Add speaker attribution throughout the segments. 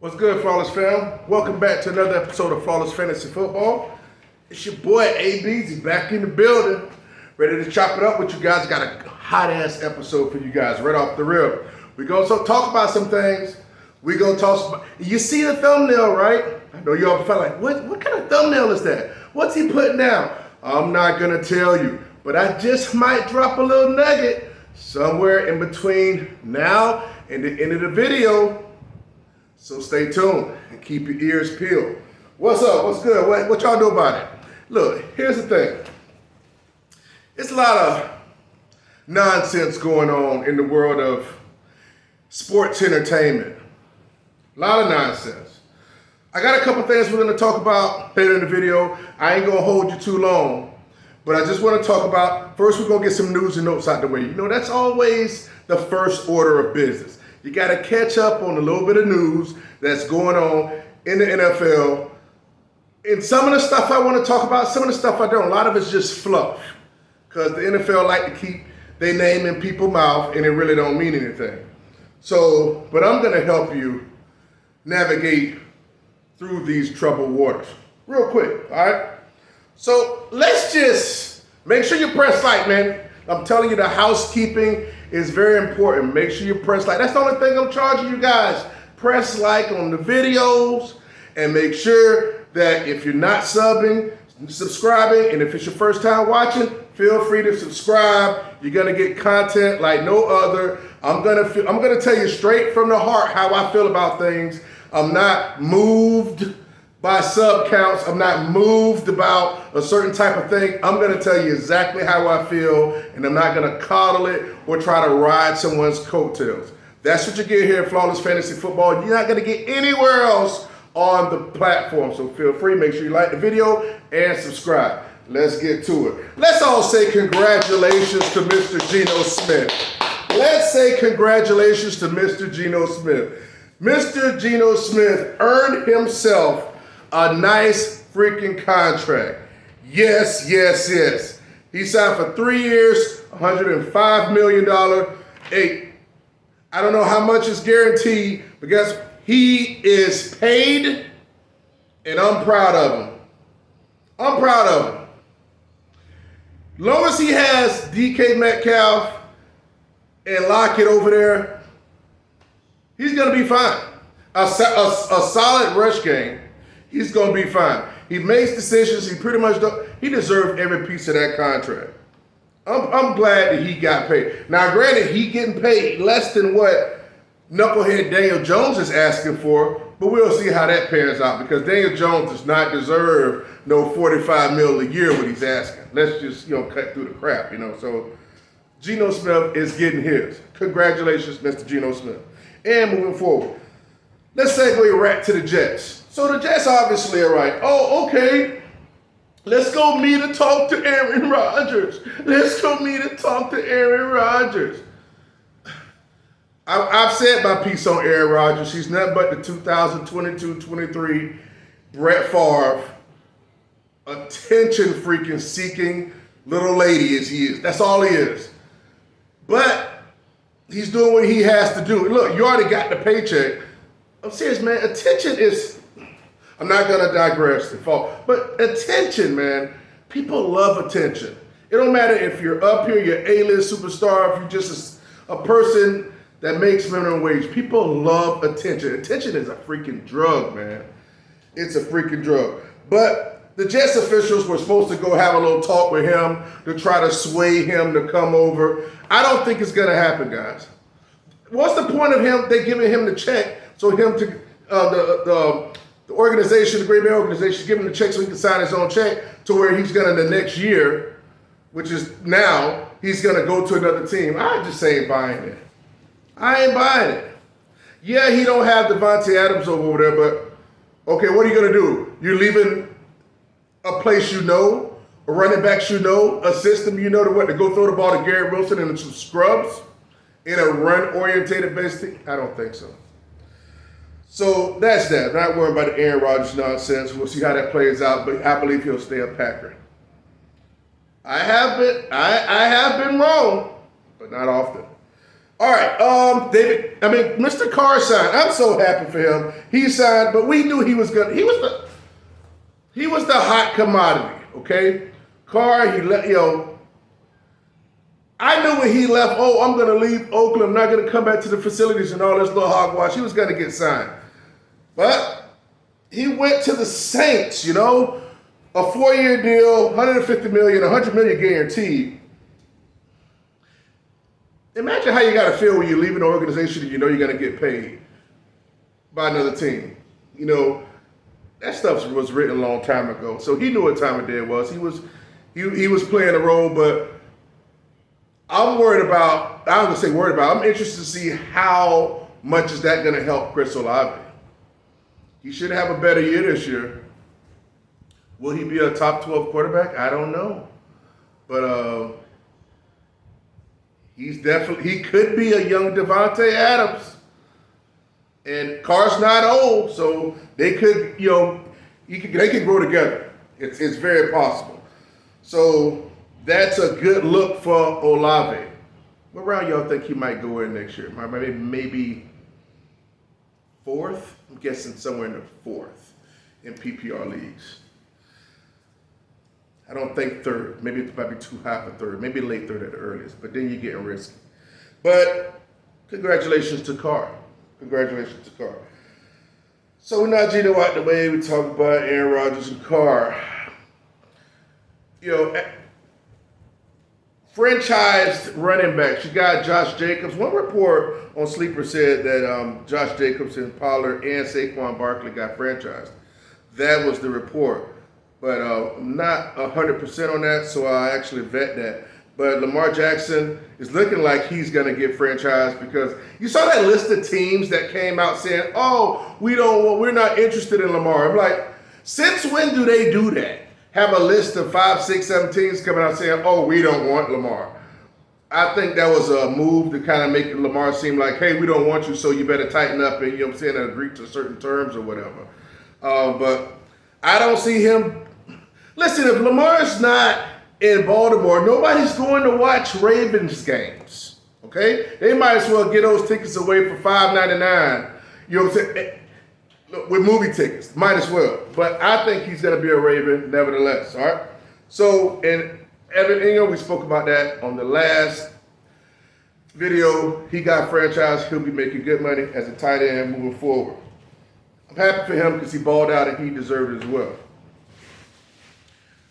Speaker 1: What's good, Flawless fam? Welcome back to another episode of Flawless Fantasy Football. It's your boy A-Beezy back in the building, ready to chop it up with you guys. Got a hot-ass episode for you guys right off the rip. We're going to talk about some things. We're going to talk about, you see the thumbnail, right? I know you all felt like, what kind of thumbnail is that? What's he putting down? I'm not going to tell you, but I just might drop a little nugget somewhere in between now and the end of the video. So stay tuned and keep your ears peeled. What's up? What's good? What y'all do about it? Look, here's the thing. It's a lot of nonsense going on in the world of sports entertainment. A lot of nonsense. I got a couple things we're going to talk about later in the video. I ain't going to hold you too long, but I just want to talk about, first we're going to get some news and notes out the way. You know, that's always the first order of business. You got to catch up on a little bit of news that's going on in the NFL. And some of the stuff I want to talk about, some of the stuff I don't. A lot of it's just fluff because the NFL like to keep their name in people's mouth and it really don't mean anything. So, but I'm going to help you navigate through these troubled waters real quick, all right? So let's just make sure you press like, man. I'm telling you, the housekeeping is very important. Make sure you press like. That's the only thing I'm charging you guys. Press like on the videos and make sure that if you're not subscribing, and if it's your first time watching, feel free to subscribe. You're gonna get content like no other. I'm gonna tell you straight from the heart how I feel about things. I'm not moved by sub counts. I'm not moved about a certain type of thing. I'm going to tell you exactly how I feel, and I'm not going to coddle it or try to ride someone's coattails. That's what you get here at Flawless Fantasy Football. You're not going to get anywhere else on the platform. So feel free, make sure you like the video and subscribe. Let's get to it. Let's all say congratulations to Mr. Geno Smith. Let's say congratulations to Mr. Geno Smith. Mr. Geno Smith earned himself a nice freaking contract. Yes, yes, yes. He signed for 3 years, $105 million. Hey, I don't know how much is guaranteed, but guess he is paid, and I'm proud of him. I'm proud of him. As long as he has DK Metcalf and Lockett over there, he's going to be fine. A solid rush game. He's going to be fine. He makes decisions. He pretty much he deserved every piece of that contract. I'm glad that he got paid. Now, granted, he getting paid less than what knucklehead Daniel Jones is asking for, but we'll see how that pans out because Daniel Jones does not deserve no $45 million a year what he's asking. Let's just, cut through the crap, So Geno Smith is getting his. Congratulations, Mr. Geno Smith. And moving forward, let's segue right to the Jets. So the Jets obviously are right. Oh, okay. Let's go meet and talk to Aaron Rodgers. Let's go meet and talk to Aaron Rodgers. I've said my piece on Aaron Rodgers. He's nothing but the 2022-23 Brett Favre attention freaking seeking little lady as he is. That's all he is. But he's doing what he has to do. Look, you already got the paycheck. I'm serious, man. Attention is, I'm not going to digress, but attention, man. People love attention. It don't matter if you're up here, you're A-list superstar, if you're just a person that makes minimum wage. People love attention. Attention is a freaking drug, man. It's a freaking drug. But the Jets officials were supposed to go have a little talk with him to try to sway him to come over. I don't think it's going to happen, guys. What's the point of him, they giving him the check, so him to, the organization, the Green Bay organization, give him the check so he can sign his own check to where he's going to the next year, which is now, he's going to go to another team. I just ain't buying it. I ain't buying it. Yeah, he don't have Devontae Adams over there, but okay, what are you going to do? You're leaving a place you know, a running backs you know, a system you know to go throw the ball to Garrett Wilson and some scrubs in a run-orientated based team? I don't think so. So that's that. Not worrying about the Aaron Rodgers nonsense. We'll see how that plays out, but I believe he'll stay a Packer. I have been wrong, but not often. All right, Mr. Carr signed. I'm so happy for him. He signed, but we knew he was gonna. He was the hot commodity. Okay, Carr. I knew when he left. Oh, I'm gonna leave Oakland. I'm not gonna come back to the facilities and all this little hogwash. He was gonna get signed, but he went to the Saints. A 4-year deal, $150 million, $100 million guaranteed. Imagine how you got to feel when you leave an organization and you know you're going to get paid by another team. That stuff was written a long time ago. So he knew what time of day it was. He was playing a role, but I'm worried about, I'm interested to see how much is that going to help Chris Olave. He should have a better year this year. Will he be a top 12 quarterback? I don't know. But he could be a young Devontae Adams. And Carr's not old, so they could, they could grow together. It's very possible. So that's a good look for Olave. What round y'all think he might go in next year? Maybe fourth? I'm guessing somewhere in the fourth in PPR leagues. I don't think third. Maybe it might be too high for third. Maybe late third at the earliest. But then you're getting risky. But congratulations to Carr. Congratulations to Carr. So we're not Gino out the way. We talk about Aaron Rodgers and Carr. Franchised running backs. You got Josh Jacobs. One report on Sleeper said that Josh Jacobs and Pollard and Saquon Barkley got franchised. That was the report. But I'm not 100% on that, so I actually vet that. But Lamar Jackson is looking like he's going to get franchised because you saw that list of teams that came out saying, "Oh, we're not interested in Lamar." I'm like, since when do they do that? Have a list of 5, 6, 7 teams coming out saying, "Oh, we don't want Lamar." I think that was a move to kind of make Lamar seem like, "Hey, we don't want you, so you better tighten up and agree to certain terms or whatever." But I don't see him. Listen, if Lamar's not in Baltimore, nobody's going to watch Ravens games, okay? They might as well get those tickets away for $5.99, with movie tickets. Might as well. But I think he's going to be a Raven nevertheless, all right? So, and Evan Ingram, we spoke about that on the last video. He got franchised. He'll be making good money as a tight end moving forward. I'm happy for him because he balled out and he deserved it as well.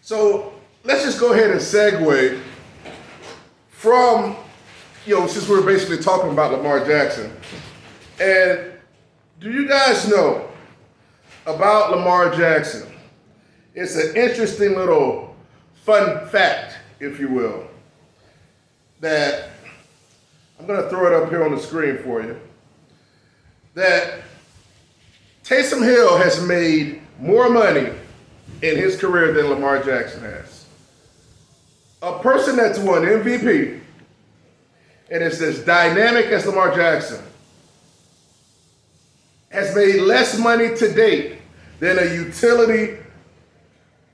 Speaker 1: So let's just go ahead and segue from, since we're basically talking about Lamar Jackson. And do you guys know about Lamar Jackson? It's an interesting little fun fact, if you will, that I'm going to throw it up here on the screen for you, that Taysom Hill has made more money in his career than Lamar Jackson has. A person that's won MVP and is as dynamic as Lamar Jackson has made less money to date than a utility,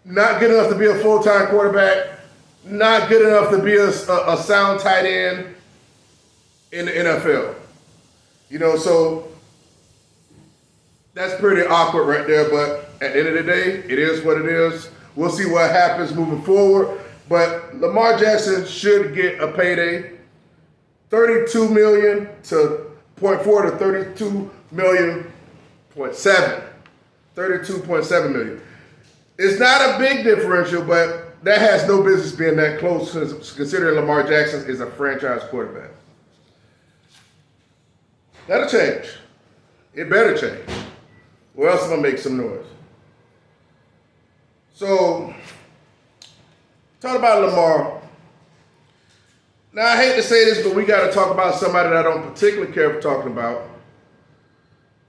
Speaker 1: not good enough to be a full-time quarterback, not good enough to be a sound tight end in the NFL. So that's pretty awkward right there, but at the end of the day, it is what it is. We'll see what happens moving forward. But Lamar Jackson should get a payday, $32 million to $0.4 to $32 million, $32.7 million. It's not a big differential, but that has no business being that close considering Lamar Jackson is a franchise quarterback. That'll change. It better change. Or else I'm going to make some noise. So, talk about Lamar. Now, I hate to say this, but we got to talk about somebody that I don't particularly care for talking about.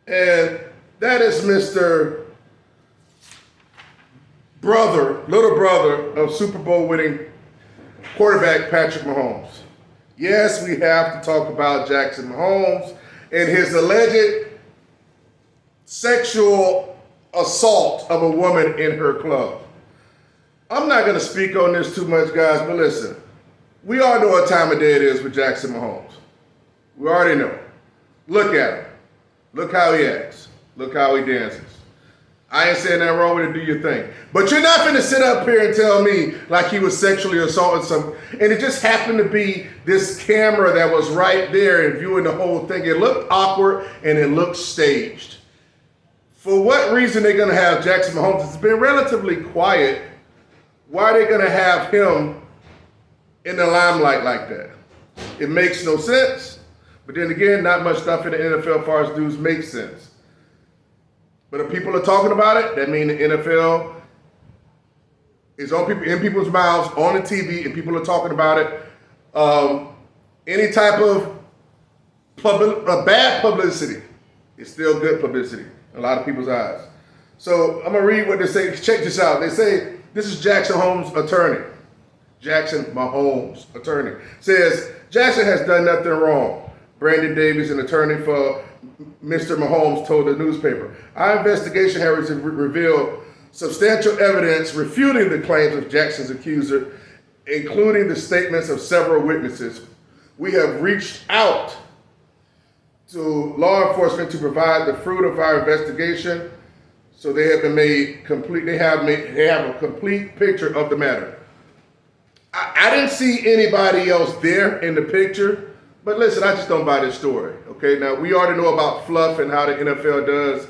Speaker 1: And that is Mr. Little brother of Super Bowl winning quarterback Patrick Mahomes. Yes, we have to talk about Jackson Mahomes and his alleged sexual assault of a woman in her club. I'm not going to speak on this too much, guys, but listen. We all know what time of day it is with Jackson Mahomes. We already know. Look at him. Look how he acts. Look how he dances. I ain't saying nothing wrong with it, do your thing. But you're not finna sit up here and tell me like he was sexually assaulting some, and it just happened to be this camera that was right there and viewing the whole thing. It looked awkward and it looked staged. For what reason they're gonna have Jackson Mahomes? It's been relatively quiet. Why are they gonna have him in the limelight like that? It makes no sense. But then again, not much stuff in the NFL as far as dudes makes sense. But if people are talking about it, that means the NFL is on people in people's mouths, on the TV, and people are talking about it. Any type of bad publicity is still good publicity in a lot of people's eyes. So I'm gonna read what they say. Check this out. They say this is Jackson Mahomes' attorney. Jackson Mahomes' attorney says Jackson has done nothing wrong. Brandon Davies, an attorney for Mr. Mahomes, told the newspaper, our investigation has revealed substantial evidence refuting the claims of Jackson's accuser, including the statements of several witnesses. We have reached out to law enforcement to provide the fruit of our investigation, so they have been made complete. They have a complete picture of the matter. I didn't see anybody else there in the picture. But listen, I just don't buy this story, okay? Now, we already know about fluff and how the NFL does.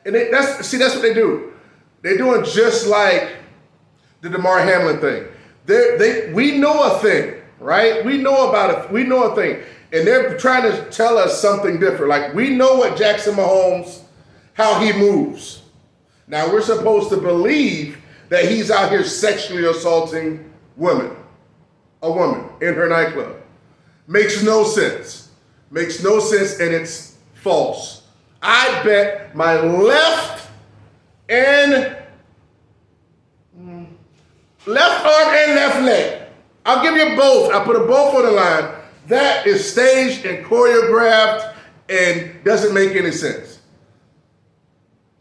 Speaker 1: And that's what they do. They're doing just like the Damar Hamlin thing. We know a thing, right? We know about it. We know a thing. And they're trying to tell us something different. Like, we know what Jackson Mahomes, how he moves. Now, we're supposed to believe that he's out here sexually assaulting a woman in her nightclub. Makes no sense. Makes no sense, and it's false. I bet my left arm and left leg. I'll give you both. I put them both on the line. That is staged and choreographed and doesn't make any sense.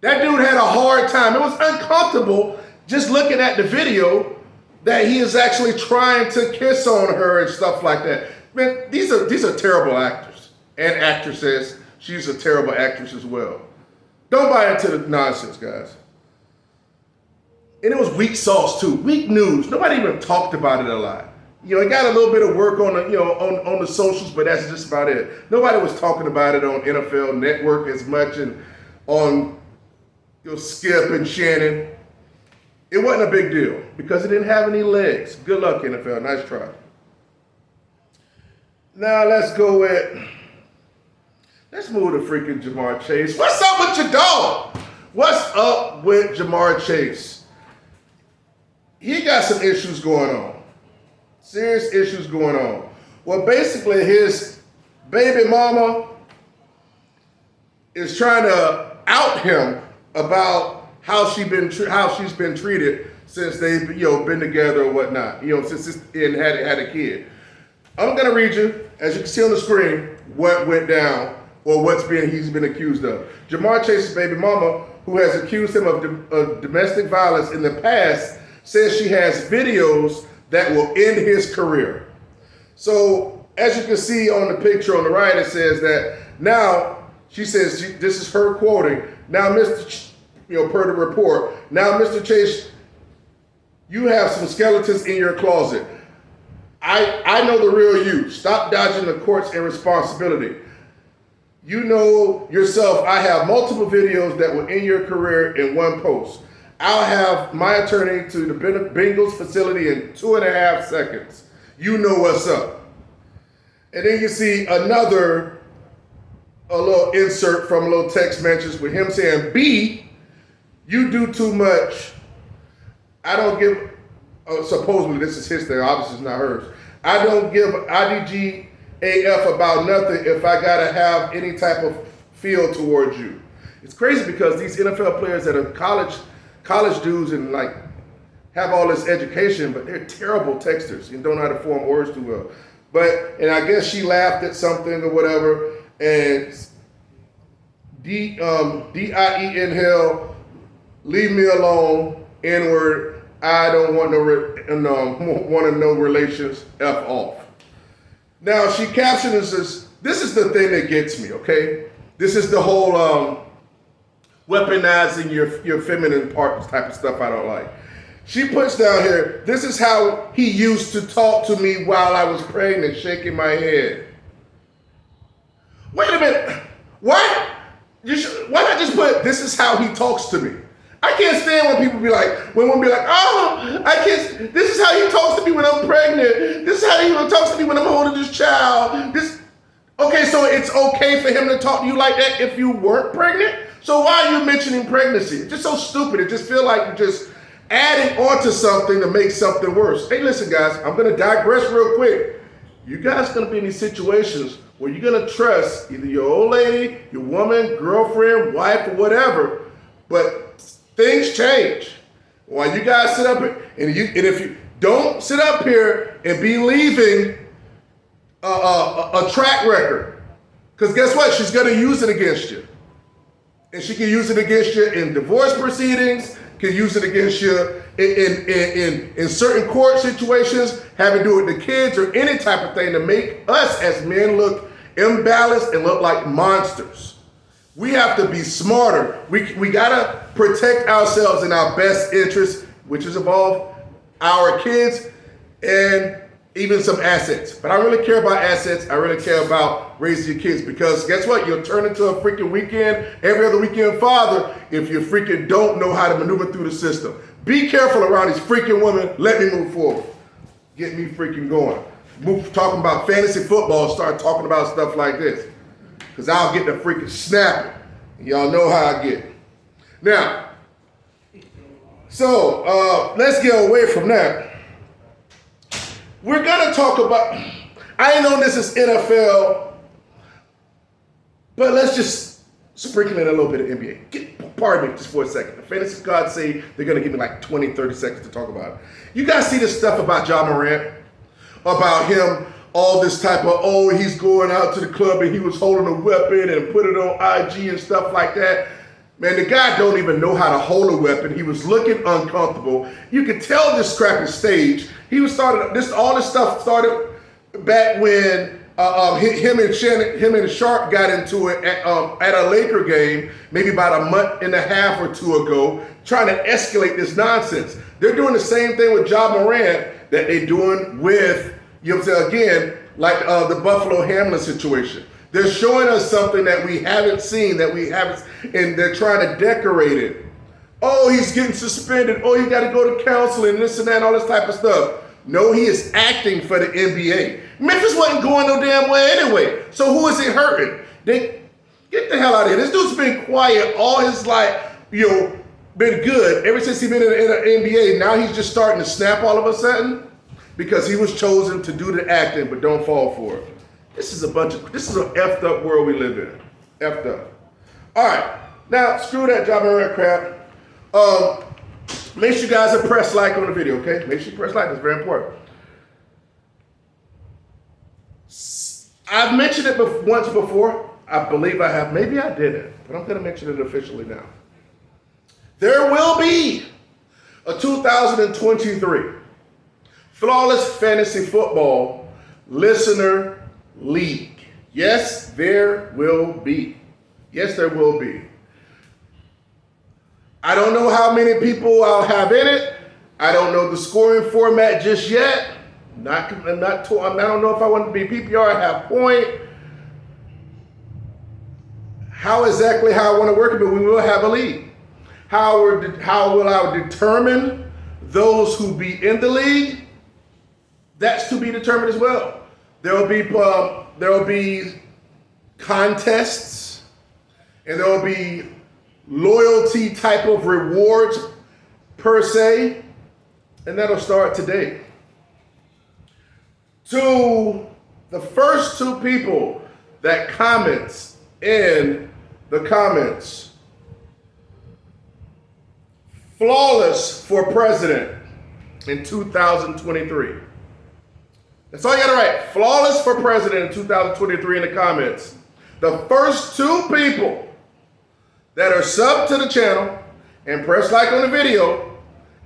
Speaker 1: That dude had a hard time. It was uncomfortable just looking at the video that he is actually trying to kiss on her and stuff like that. Man, these are terrible actors and actresses. She's a terrible actress as well. Don't buy into the nonsense, guys. And it was weak sauce too, weak news. Nobody even talked about it a lot. You know, it got a little bit of work on the, on the socials, but that's just about it. Nobody was talking about it on NFL Network as much and on Skip and Shannon. It wasn't a big deal because it didn't have any legs. Good luck, NFL. Nice try. Now let's move to freaking Ja'Marr Chase. What's up with your dog? What's up with Ja'Marr Chase? He got some issues going on. Serious issues going on. Well, basically his baby mama is trying to out him about how she's been treated since they've been together or whatnot. Since and had a kid. I'm gonna read you, as you can see on the screen, what went down or he's been accused of. Ja'Marr Chase's baby mama, who has accused him of domestic violence in the past, says she has videos that will end his career. So, as you can see on the picture on the right, it says that now, she says, this is her quoting, now per the report, now Mr. Chase, you have some skeletons in your closet. I know the real you. Stop dodging the courts and responsibility. You know yourself, I have multiple videos that will end your career in one post. I'll have my attorney to the Bengals facility in 2.5 seconds. You know what's up. And then you see a little insert from a little text message with him saying, B, you do too much. I don't give, supposedly this is his thing, obviously it's not hers. I don't give IDG AF about nothing if I gotta have any type of feel towards you. It's crazy because these NFL players that are college dudes and like have all this education, but they're terrible texters and don't know how to form words too well. And I guess she laughed at something or whatever, and D-I-E in hell, leave me alone, N-word, I don't want no relations, F off. Now she captions this this is the thing that gets me, okay? This is the whole weaponizing your feminine parts type of stuff I don't like. She puts down here, this is how he used to talk to me while I was pregnant, shaking my head. Wait a minute. What? Why not just put, this is how he talks to me? I can't stand when people be like, when women be like, oh, I can't, this is how he talks to me when I'm pregnant. This is how he talks to me when I'm holding this child. Okay, so it's okay for him to talk to you like that if you weren't pregnant? So why are you mentioning pregnancy? It's just so stupid. It just feels like you're just adding onto something to make something worse. Hey, listen, guys, I'm going to digress real quick. You guys are going to be in these situations where you're going to trust either your old lady, your woman, girlfriend, wife, or whatever, but things change. While you guys sit up here, and if you don't sit up here and be leaving a track record, because guess what? She's going to use it against you. And she can use it against you in divorce proceedings, can use it against you in certain court situations, having to do with the kids or any type of thing to make us as men look imbalanced and look like monsters. We have to be smarter. We gotta protect ourselves in our best interest, which is involve our kids and even some assets. But I really care about assets. I really care about raising your kids, because guess what? You'll turn into a freaking every other weekend father if you freaking don't know how to maneuver through the system. Be careful around these freaking women. Let me move forward. Get me freaking going. Move talking about fantasy football, start talking about stuff like this, because I'll get the freaking snapping. Y'all know how I get. Now, so let's get away from that. We're gonna talk about, I know this is NFL, but let's just sprinkle in a little bit of NBA. Pardon me just for a second. The fantasy gods say they're gonna give me like 20, 30 seconds to talk about it. You guys see this stuff about Ja Morant? About him, all this type of, oh, he's going out to the club and he was holding a weapon and put it on IG and stuff like that. Man, the guy don't even know how to hold a weapon. He was looking uncomfortable. You could tell this crap is staged. All this stuff started back when him and Sharp got into it at a Laker game, maybe about a month and a half or two ago, trying to escalate this nonsense. They're doing the same thing with Ja Morant that they're doing with, you know what I'm saying, again, like the Buffalo Hamlin situation. They're showing us something that we haven't seen, and they're trying to decorate it. Oh, he's getting suspended. Oh, you got to go to counseling, this and that, all this type of stuff. No, he is acting for the NBA. Memphis wasn't going no damn way anyway. So who is it hurting? Get the hell out of here. This dude's been quiet all his life, been good ever since he's been in the NBA. Now he's just starting to snap all of a sudden because he was chosen to do the acting, but don't fall for it. This is an effed up world we live in. Effed up. All right. Now, screw that Ja Morant crap. Make sure you guys are press like on the video, okay? Make sure you press like. It's very important. I've mentioned it once before. I believe I have. Maybe I didn't, but I'm going to mention it officially now. There will be a 2023 Flawless Fantasy Football Listener League. Yes, there will be. Yes, there will be. I don't know how many people I'll have in it. I don't know the scoring format just yet. I don't know if I want to be PPR, half point. How I want to work it, but we will have a league. How will I determine those who be in the league? That's to be determined as well. There will be contests, and there will be loyalty type of rewards per se, and that'll start today. To the first two people that comments in the comments, Flawless for President in 2023. That's all you gotta write. Flawless for President in 2023 in the comments. The first two people that are sub to the channel and press like on the video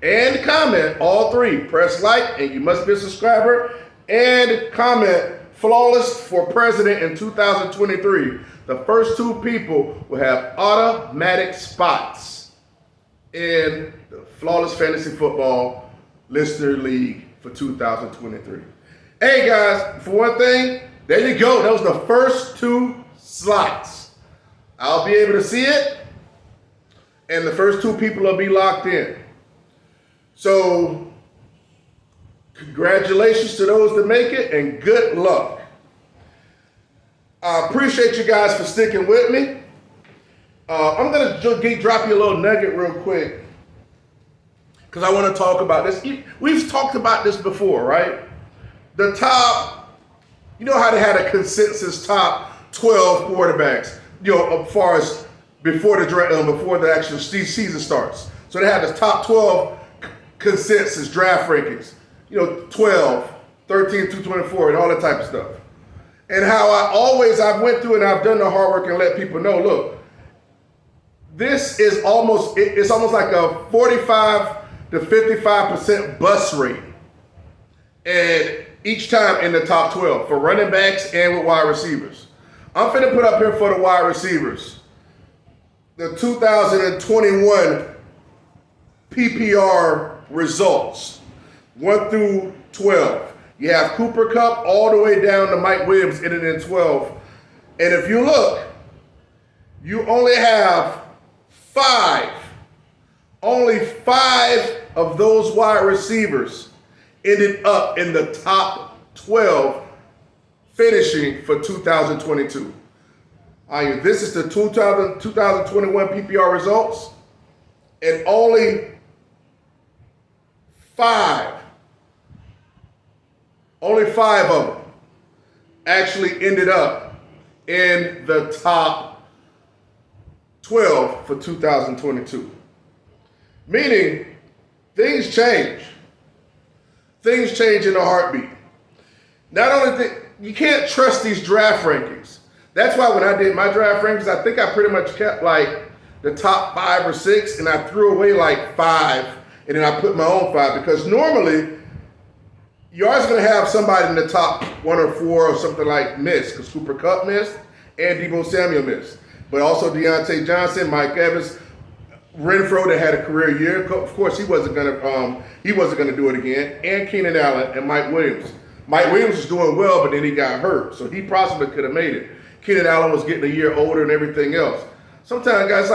Speaker 1: and comment, all three, press like and you must be a subscriber and comment Flawless for President in 2023, the first 2 people will have automatic spots in the Flawless Fantasy Football Listener League for 2023. Hey guys, for one thing, there you go. That was the first 2 slots. I'll be able to see it, and the first 2 people will be locked in. So, congratulations to those that make it, and good luck. I appreciate you guys for sticking with me. I'm going to drop you a little nugget real quick, because I want to talk about this. We've talked about this before, right? The top, you know how they had a consensus top 12 quarterbacks, as far as before the actual season starts. So they had the top 12 consensus draft rankings, 12, 13 through 24, and all that type of stuff. And how I've went through and I've done the hard work and let people know, look, this is almost like a 45 to 55% bust rate. And each time in the top 12 for running backs and with wide receivers. I'm finna put up here for the wide receivers the 2021 PPR results, 1 through 12. You have Cooper Kupp all the way down to Mike Williams in it in 12. And if you look, you only have 5. Only 5 of those wide receivers ended up in the top 12 finishing for 2022. This is the 2021 PPR results, and only 5 of them actually ended up in the top 12 for 2022. Meaning, things change. Things change in a heartbeat. Not only you can't trust these draft rankings. That's why when I did my draft rankings, I think I pretty much kept like the top 5 or 6, and I threw away like 5, and then I put my own 5, because normally you're always going to have somebody in the top 1 or 4 or something like miss, because Cooper Kupp missed and Deebo Samuel missed, but also Deontay Johnson, Mike Evans, Renfro that had a career year. Of course, he wasn't gonna do it again. And Keenan Allen and Mike Williams. Mike Williams was doing well, but then he got hurt, so he possibly could have made it. Keenan Allen was getting a year older and everything else. Sometimes, guys,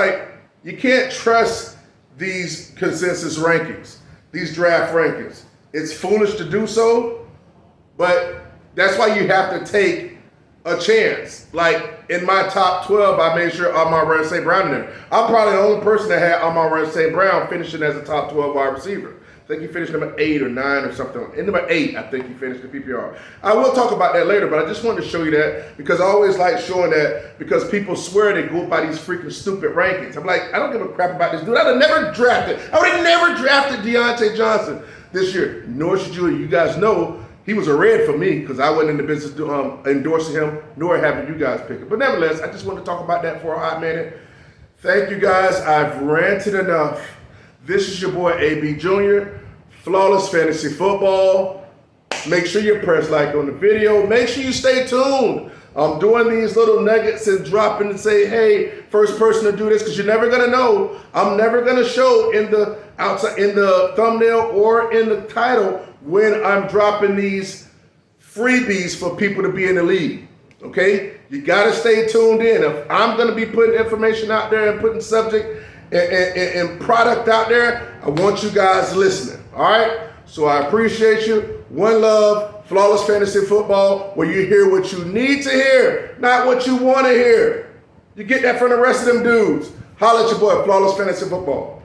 Speaker 1: you can't trust these consensus rankings, these draft rankings. It's foolish to do so, but that's why you have to take a chance. Like in my top 12, I made sure Amon-Ra St. Brown in there. I'm probably the only person that had Amon-Ra St. Brown finishing as a top 12 wide receiver. I think he finished number 8 or 9 or something. In number 8, I think he finished the PPR. I will talk about that later, but I just wanted to show you that because I always like showing that because people swear they go by these freaking stupid rankings. I'm like, I don't give a crap about this dude. I would have never drafted Deontay Johnson this year. Nor should you. You guys know he was a red for me because I wasn't in the business endorsing him, nor having you guys pick it. But nevertheless, I just want to talk about that for a hot minute. Thank you guys. I've ranted enough. This is your boy AB Jr., Flawless Fantasy Football. Make sure you press like on the video. Make sure you stay tuned. I'm doing these little nuggets and dropping and say, hey, first person to do this, because you're never gonna know. I'm never gonna show in the thumbnail or in the title when I'm dropping these freebies for people to be in the league. Okay? You gotta stay tuned in. If I'm gonna be putting information out there and putting subject and product out there, I want you guys listening. All right? So I appreciate you. One love, Flawless Fantasy Football, where you hear what you need to hear, not what you want to hear. You get that from the rest of them dudes. Holla at your boy, Flawless Fantasy Football.